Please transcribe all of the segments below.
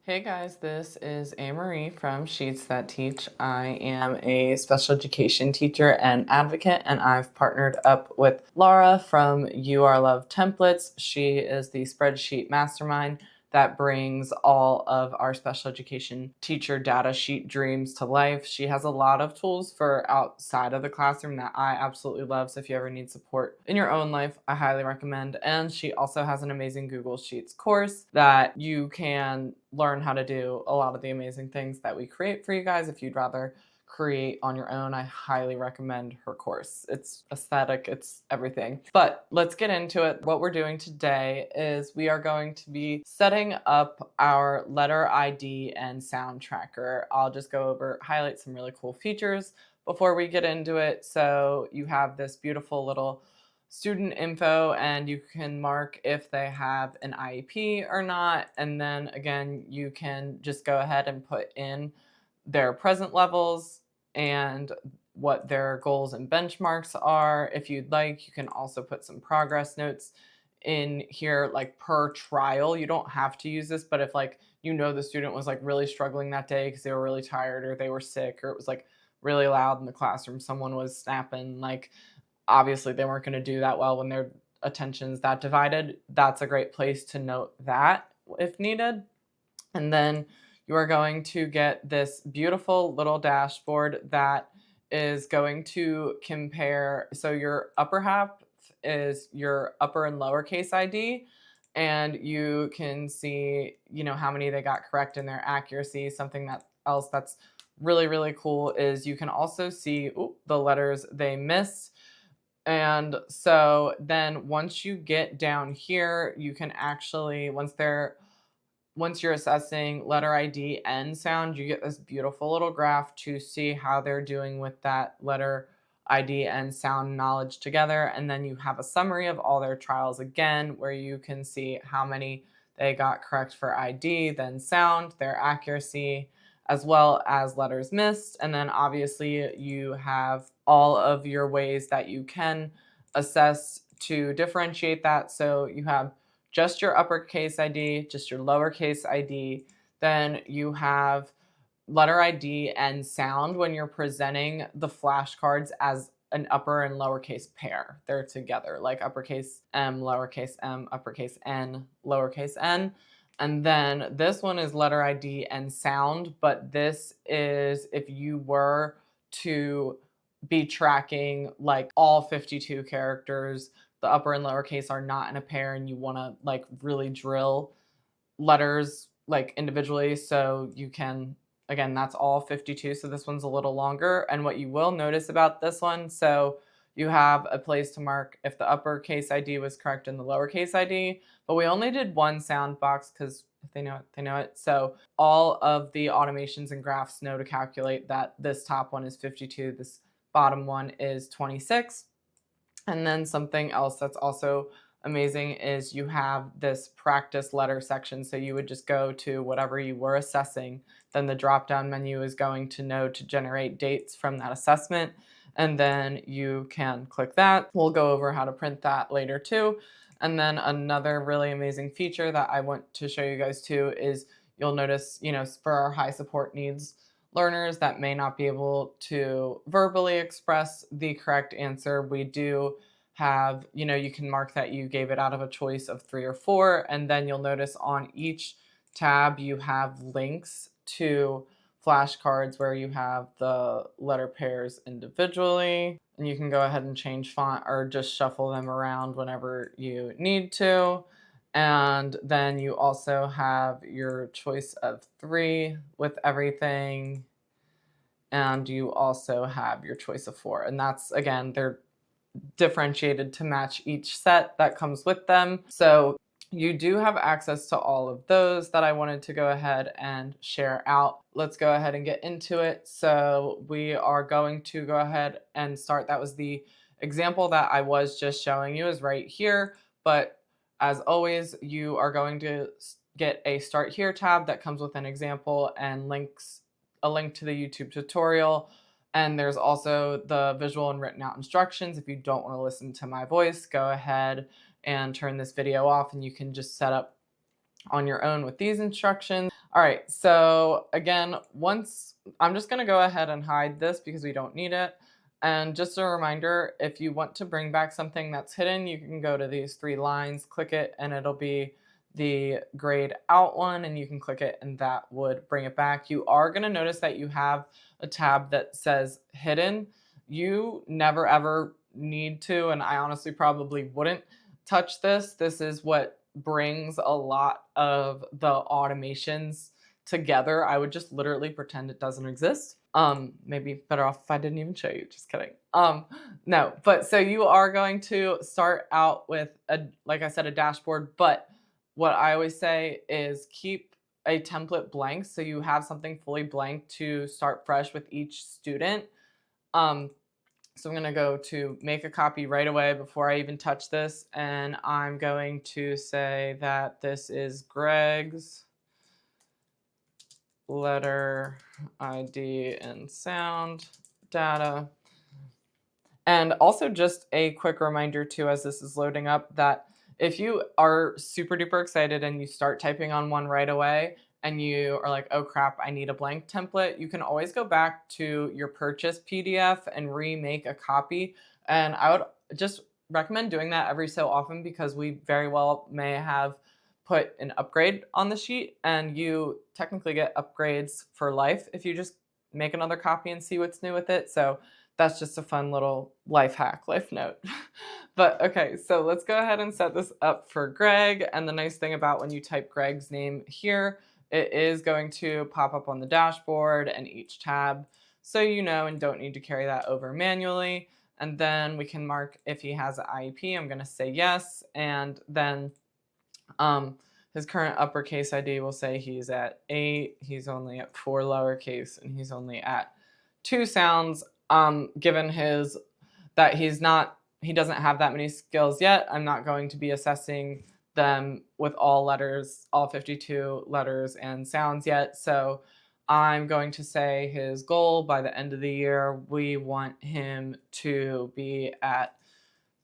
Hey guys, this is Marie from Sheets That Teach. I am a special education teacher and advocate, and I've partnered up with Laura from You Are Love Templates. She is the spreadsheet mastermind that brings all of our special education teacher data sheet dreams to life. She has a lot of tools for outside of the classroom that I absolutely love. So if you ever need support in your own life, I highly recommend. And she also has an amazing Google Sheets course that you can learn how to do a lot of the amazing things that we create for you guys. If you'd rather create on your own, I highly recommend her course. It's aesthetic, it's everything. But let's get into it. What we're doing today is we are going to be setting up our letter ID and sound tracker. I'll just go over, highlight some really cool features before we get into it. So you have this beautiful little student info, and you can mark if they have an IEP or not. And then again, you can just go ahead and put in their present levels and what their goals and benchmarks are. If you'd like, you can also put some progress notes in here, like per trial. You don't have to use this, but if like the student was like really struggling that day because they were really tired or they were sick or it was like really loud in the classroom, someone was snapping, like obviously they weren't going to do that well when their attention's that divided. That's a great place to note that if needed. And then you are going to get this beautiful little dashboard that is going to compare. So your upper half is your upper and lowercase ID, and you can see, how many they got correct in their accuracy. Something else that's really, really cool is you can also see the letters they missed. And so then once you get down here, you can actually, once you're assessing letter ID and sound, you get this beautiful little graph to see how they're doing with that letter ID and sound knowledge together. And then you have a summary of all their trials again, where you can see how many they got correct for ID, then sound, their accuracy, as well as letters missed. And then obviously you have all of your ways that you can assess to differentiate that. So you have just your uppercase ID, just your lowercase ID. Then you have letter ID and sound when you're presenting the flashcards as an upper and lowercase pair. They're together, like uppercase M, uppercase N, lowercase n. And then this one is letter ID and sound, but this is if you were to be tracking like all 52 characters, the upper and lowercase are not in a pair, and you want to like really drill letters like individually. So you can, again, that's all 52. So this one's a little longer. And what you will notice about this one, so you have a place to mark if the uppercase ID was correct and the lowercase ID, but we only did one sound box because if they know it, they know it. So all of the automations and graphs know to calculate that this top one is 52, this bottom one is 26. And then something else that's also amazing is you have this practice letter section. So you would just go to whatever you were assessing. Then the drop-down menu is going to know to generate dates from that assessment. And then you can click that. We'll go over how to print that later too. And then another really amazing feature that I want to show you guys too is you'll notice, for our high support needs learners that may not be able to verbally express the correct answer, we do have, you can mark that you gave it out of a choice of 3 or 4. And then you'll notice on each tab, you have links to flashcards where you have the letter pairs individually. And you can go ahead and change font or just shuffle them around whenever you need to. And then you also have your choice of 3 with everything. And you also have your choice of 4. And that's, again, they're differentiated to match each set that comes with them. So you do have access to all of those that I wanted to go ahead and share out. Let's go ahead and get into it. So we are going to go ahead and start. That was the example that I was just showing you is right here. But as always, you are going to get a Start Here tab that comes with an example and a link to the YouTube tutorial. And there's also the visual and written out instructions. If you don't want to listen to my voice, go ahead and turn this video off and you can just set up on your own with these instructions. All right, so again, once I'm just gonna go ahead and hide this because we don't need it. And just a reminder, if you want to bring back something that's hidden, you can go to these three lines, click it, and it'll be the grayed out one, and you can click it, and that would bring it back. You are gonna notice that you have a tab that says hidden. You never ever need to, and I honestly probably wouldn't touch this. This is what brings a lot of the automations together. I would just literally pretend it doesn't exist. Maybe better off if I didn't even show you. Just kidding. No, but so you are going to start out with a, like I said, a dashboard. But what I always say is keep a template blank so you have something fully blank to start fresh with each student. Um, so I'm going to go to make a copy right away before I even touch this. And I'm going to say that this is Greg's letter ID and sound data. And also just a quick reminder too, as this is loading up, that if you are super duper excited and you start typing on one right away and you are like, oh crap, I need a blank template, you can always go back to your purchase PDF and remake a copy. And I would just recommend doing that every so often because we very well may have put an upgrade on the sheet, and you technically get upgrades for life if you just make another copy and see what's new with it. So that's just a fun little life hack, life note. But okay, so let's go ahead and set this up for Greg. And the nice thing about when you type Greg's name here, it is going to pop up on the dashboard and each tab, so you know and don't need to carry that over manually. And then we can mark if he has an IEP. I'm going to say yes, and then his current uppercase ID will say he's at 8, he's only at 4 lowercase, and he's only at 2 sounds. Given his that he doesn't have that many skills yet, I'm not going to be assessing them with all letters, all 52 letters and sounds yet. So I'm going to say his goal by the end of the year, we want him to be at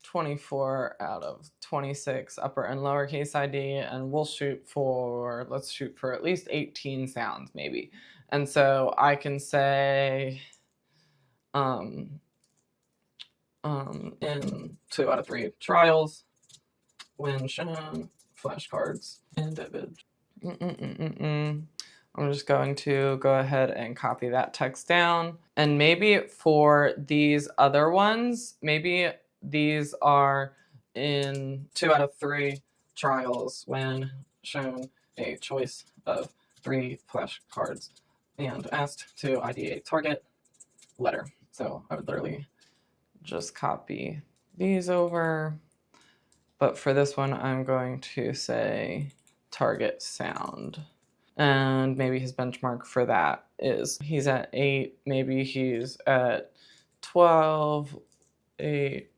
24 out of 26 upper and lowercase ID, and let's shoot for at least 18 sounds maybe. And so I can say in 2 out of 3 trials, when shown, flashcards and vivid. I'm just going to go ahead and copy that text down. And maybe for these other ones, maybe these are in 2 out of 3 trials when shown a choice of 3 flashcards and asked to ID a target letter. So I would literally just copy these over. But for this one, I'm going to say target sound. And maybe his benchmark for that is he's at 8, maybe he's at 12, 8,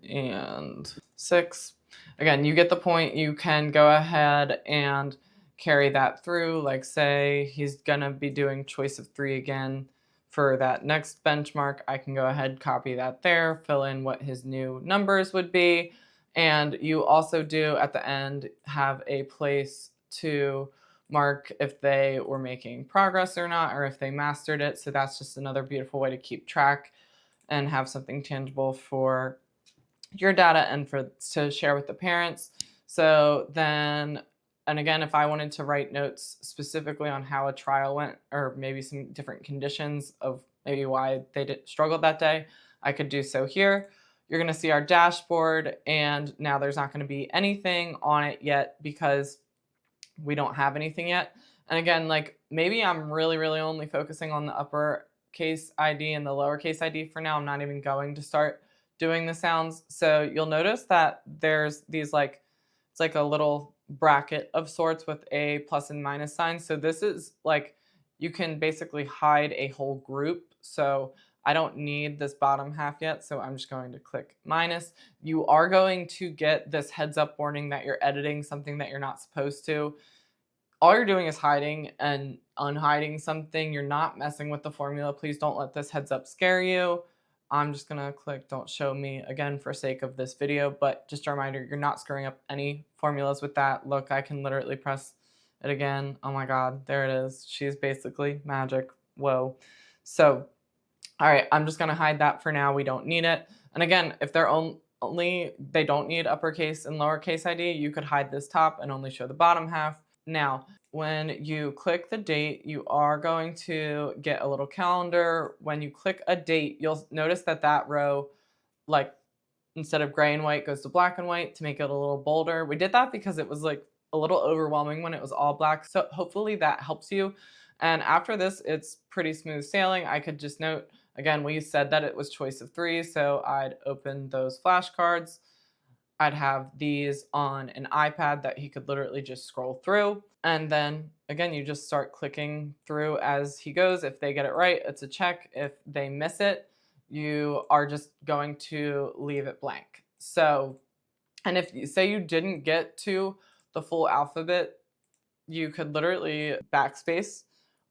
and 6. Again, you get the point. You can go ahead and carry that through. Like say he's gonna be doing choice of 3 again for that next benchmark. I can go ahead, copy that there, fill in what his new numbers would be. And you also do at the end have a place to mark if they were making progress or not, or if they mastered it. So that's just another beautiful way to keep track and have something tangible for your data and to share with the parents. So then, and again, if I wanted to write notes specifically on how a trial went, or maybe some different conditions of maybe why they struggled that day, I could do so here. You're going to see our dashboard, and now there's not going to be anything on it yet because we don't have anything yet. And again, like maybe I'm really only focusing on the uppercase ID and the lowercase ID for now. I'm not even going to start doing the sounds. So you'll notice that there's these it's like a little bracket of sorts with a plus and minus sign. So this is like, you can basically hide a whole group. So I don't need this bottom half yet, so I'm just going to click minus. You are going to get this heads up warning that you're editing something that you're not supposed to. All you're doing is hiding and unhiding something. You're not messing with the formula. Please don't let this heads up scare you. I'm just gonna click don't show me again for sake of this video, but just a reminder, you're not screwing up any formulas with that. Look, I can literally press it again. Oh my God, there it is. She's basically magic. Whoa. So, all right, I'm just gonna hide that for now. We don't need it. And again, if they're only they don't need uppercase and lowercase ID, you could hide this top and only show the bottom half. Now, when you click the date, you are going to get a little calendar. When you click a date, you'll notice that that row, like, instead of gray and white, goes to black and white to make it a little bolder. We did that because it was like a little overwhelming when it was all black. So hopefully that helps you. And after this, it's pretty smooth sailing. I could just note, again, we said that it was choice of 3. So I'd open those flashcards. I'd have these on an iPad that he could literally just scroll through. And then again, you just start clicking through as he goes. If they get it right, it's a check. If they miss it, you are just going to leave it blank. So, and if you say you didn't get to the full alphabet, you could literally backspace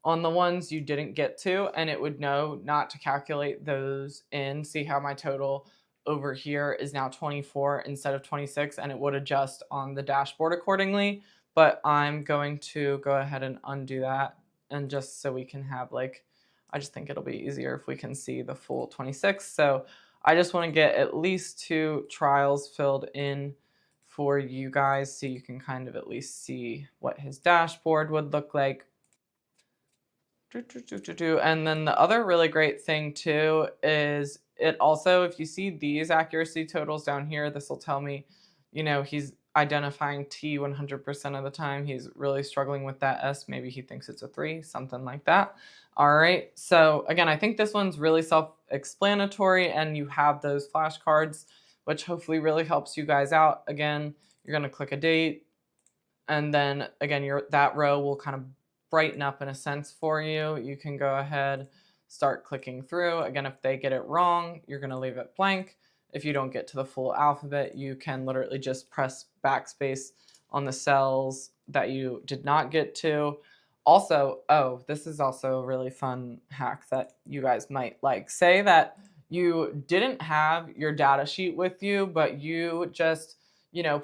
on the ones you didn't get to, and it would know not to calculate those in. See how my total over here is now 24 instead of 26, and it would adjust on the dashboard accordingly. But I'm going to go ahead and undo that, and just so we can have, like, I just think it'll be easier if we can see the full 26. So I just want to get at least 2 trials filled in for you guys so you can kind of at least see what his dashboard would look like. And then the other really great thing too is it also, if you see these accuracy totals down here, this will tell me, he's identifying T 100% of the time. He's really struggling with that S. Maybe he thinks it's a 3, something like that. All right. So again, I think this one's really self-explanatory, and you have those flashcards, which hopefully really helps you guys out. Again, you're going to click a date, and then again, that row will kind of brighten up in a sense for you. You can go ahead, start clicking through. Again, if they get it wrong, you're going to leave it blank. If you don't get to the full alphabet, you can literally just press backspace on the cells that you did not get to. Also, this is also a really fun hack that you guys might like. Say that you didn't have your data sheet with you, but you just,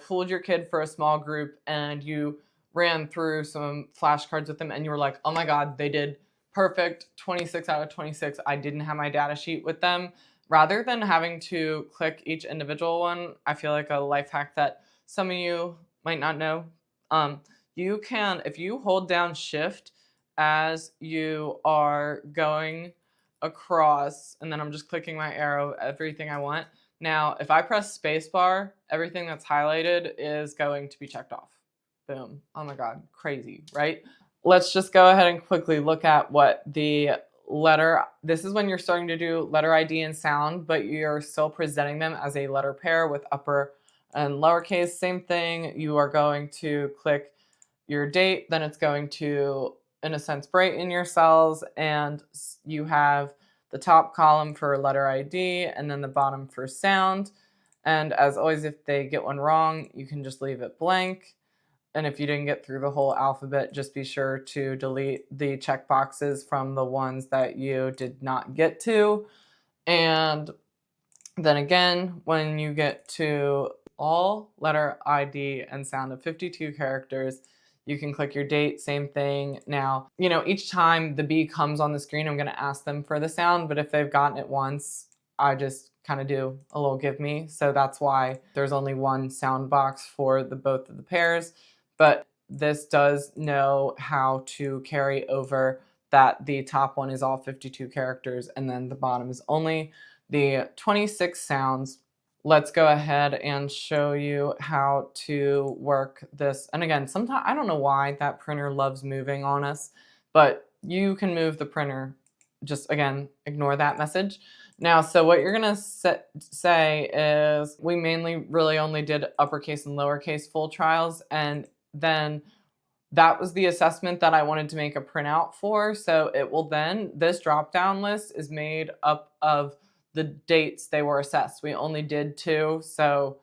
pulled your kid for a small group and you ran through some flashcards with them, and you were like, oh my God, they did perfect, 26 out of 26. I didn't have my data sheet with them. Rather than having to click each individual one, I feel like a life hack that some of you might not know. You can, if you hold down Shift as you are going across, and then I'm just clicking my arrow, everything I want. Now, if I press spacebar, everything that's highlighted is going to be checked off. Boom. Oh my God, crazy, right? Let's just go ahead and quickly look at what the this is when you're starting to do letter ID and sound, but you're still presenting them as a letter pair with upper and lowercase. Same thing, you are going to click your date, then it's going to, in a sense, brighten your cells, and you have the top column for letter ID and then the bottom for sound. And as always, if they get one wrong, you can just leave it blank. And if you didn't get through the whole alphabet, just be sure to delete the checkboxes from the ones that you did not get to. And then again, when you get to all letter ID and sound of 52 characters, you can click your date, same thing. Now, each time the B comes on the screen, I'm going to ask them for the sound, but if they've gotten it once, I just kind of do a little give me. So that's why there's only one sound box for both of the pairs. But this does know how to carry over that the top one is all 52 characters and then the bottom is only the 26 sounds. Let's go ahead and show you how to work this. And again, sometimes I don't know why that printer loves moving on us, but you can move the printer. Just again, ignore that message. Now, so what you're gonna say is we mainly really only did uppercase and lowercase full trials, and then that was the assessment that I wanted to make a printout for. So it will then, this drop-down list is made up of the dates they were assessed. We only did 2, so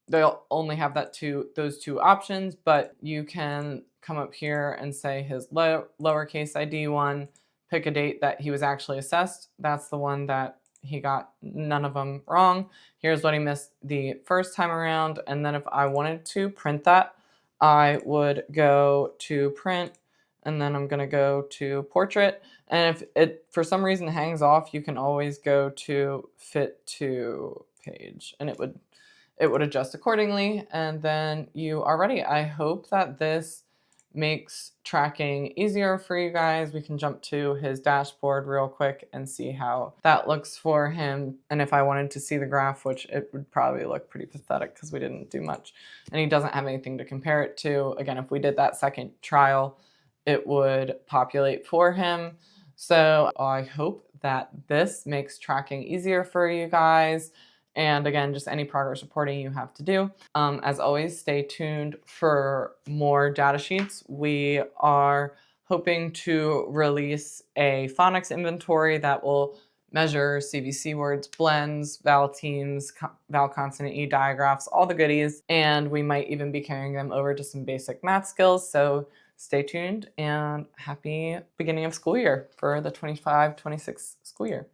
they'll only have those 2 options, but you can come up here and say his lowercase ID one, pick a date that he was actually assessed. That's the one that he got none of them wrong. Here's what he missed the first time around. And then if I wanted to print that, I would go to print, and then I'm gonna go to portrait. And if it for some reason hangs off, you can always go to fit to page, and it would adjust accordingly, and then you are ready. I hope that this makes tracking easier for you guys. We can jump to his dashboard real quick and see how that looks for him. And if I wanted to see the graph, which it would probably look pretty pathetic because we didn't do much, and he doesn't have anything to compare it to. Again, if we did that second trial, it would populate for him. So I hope that this makes tracking easier for you guys. And again, just any progress reporting you have to do. As always, stay tuned for more data sheets. We are hoping to release a phonics inventory that will measure CVC words, blends, vowel teams, vowel consonant E digraphs, all the goodies. And we might even be carrying them over to some basic math skills. So stay tuned, and happy beginning of school year for the 25-26 school year.